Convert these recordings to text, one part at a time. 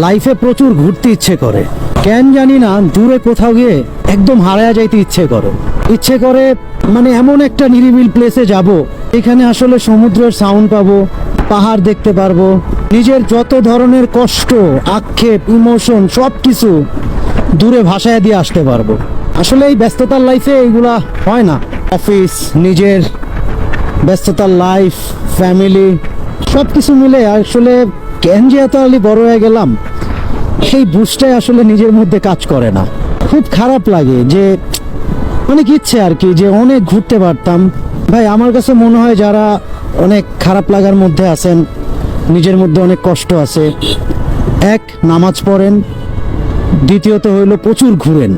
লাইফে প্রচুর ঘুরতে ইচ্ছে করে, কেন জানি না। দূরে কোথাও গিয়ে একদম হারায়া যাইতে ইচ্ছে করে মানে এমন একটা নিরিবিল প্লেসে যাব, এখানে আসলে সমুদ্রের সাউন্ড পাবো, পাহাড় দেখতে পারবো, নিজের যত ধরনের কষ্ট, আক্ষেপ, ইমোশন সব কিছু দূরে ভাসায় দিয়ে আসতে পারবো। আসলে এই ব্যস্ততার লাইফে এইগুলা হয় না। অফিস, নিজের ব্যস্ততার লাইফ, ফ্যামিলি সব কিছু মিলে আসলে কেন যে এত আলি বড় হয়ে গেলাম, সেই বুঝটাই আসলে নিজের মধ্যে কাজ করে না। খুব খারাপ লাগে যে অনেক ইচ্ছে আর কি যে অনেক ঘুরতে পারতাম। ভাই আমার কাছে মনে হয় যারা অনেক খারাপ লাগার মধ্যে আছেন, নিজের মধ্যে অনেক কষ্ট আছে, এক নামাজ পড়েন, দ্বিতীয়ত হইলো প্রচুর ঘুরেন।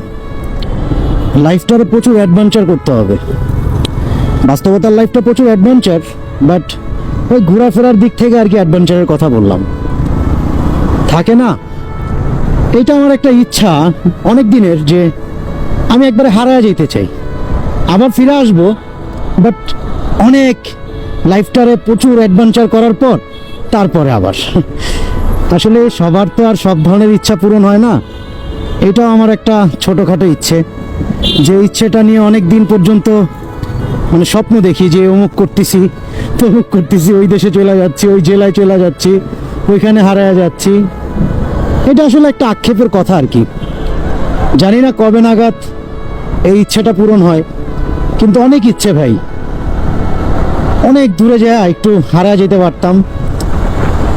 লাইফটারে প্রচুর অ্যাডভেঞ্চার করতে হবে। বাস্তবতার লাইফটা প্রচুর অ্যাডভেঞ্চার, বাট ওই ঘোরাফেরার দিক থেকে আর কি অ্যাডভেঞ্চারের কথা বললাম। থাকে না, এটা আমার একটা ইচ্ছা অনেক দিনের যে আমি একবারে হারায় যেতে চাই, আবার ফিরে আসবো, বাট অনেক লাইফটারে প্রচুর অ্যাডভেঞ্চার করার পর তারপরে আবার। আসলে সবার তো আর সব ধরনের ইচ্ছা পূরণ হয় না। এটাও আমার একটা ছোটোখাটো ইচ্ছে, যে ইচ্ছেটা নিয়ে অনেক দিন পর্যন্ত মানে স্বপ্ন দেখি যে অমুক করতেছি, তমুক করতেছি, ওই দেশে চলে যাচ্ছি, ওই জেলায় চলে যাচ্ছি, ওইখানে হারায় যাচ্ছি। এটা আসলে একটা আক্ষেপের কথা আর কি। জানি না কবে নাগাদ এই ইচ্ছেটা পূরণ হয়, কিন্তু অনেক ইচ্ছে ভাই, অনেক দূরে যায় একটু হারায় যেতে পারতাম,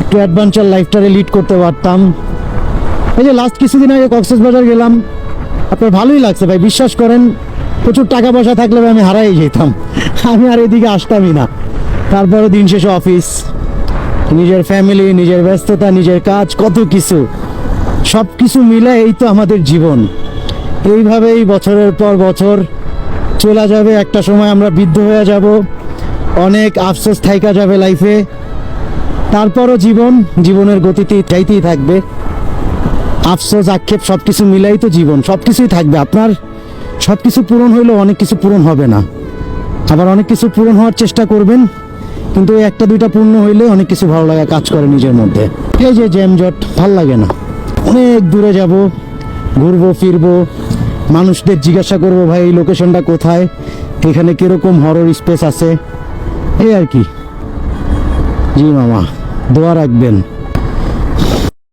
একটু অ্যাডভেঞ্চার লাইফটারে লিড করতে পারতাম। এই যে লাস্ট কিছুদিন আগে কক্সবাজার গেলাম, আপনার ভালোই লাগছে ভাই, বিশ্বাস করেন। প্রচুর টাকা পয়সা থাকলে আমি হারাই যেতাম, আমি আর এদিকে আসতামই না। তারপরে দিন শেষে অফিস, নিজের ফ্যামিলি, নিজের ব্যস্ততা, নিজের কাজ, কত কিছু, সব কিছু মিলে এই তো আমাদের জীবন। এইভাবেই বছরের পর বছর চলে যাবে। একটা সময় আমরা বৃদ্ধ হয়ে যাব, অনেক আফসোস থাইকা যাবে লাইফে। তারপরও জীবনের গতিতে চাইতেই থাকবে। আফসোস, আক্ষেপ সব কিছু মিলাই তো জীবন, সব কিছুই থাকবে। আপনার সব কিছু পূরণ হইলেও অনেক কিছু পূরণ হবে না, আবার অনেক কিছু পূরণ হওয়ার চেষ্টা করবেন, কিন্তু একটা দুইটা পূর্ণ হইলে অনেক কিছু ভালো লাগা কাজ করে নিজের মধ্যে। এই যে জ্যামজট ভাল লাগে না। অনেক দূরে যাব, ঘুরবো ফিরবো, মানুষদের জিজ্ঞাসা করবো ভাই এই লোকেশনটা কোথায়, এখানে কিরকম হরর স্পেস আছে, এই আর কি। জি মামা, দোয়া রাখবেন।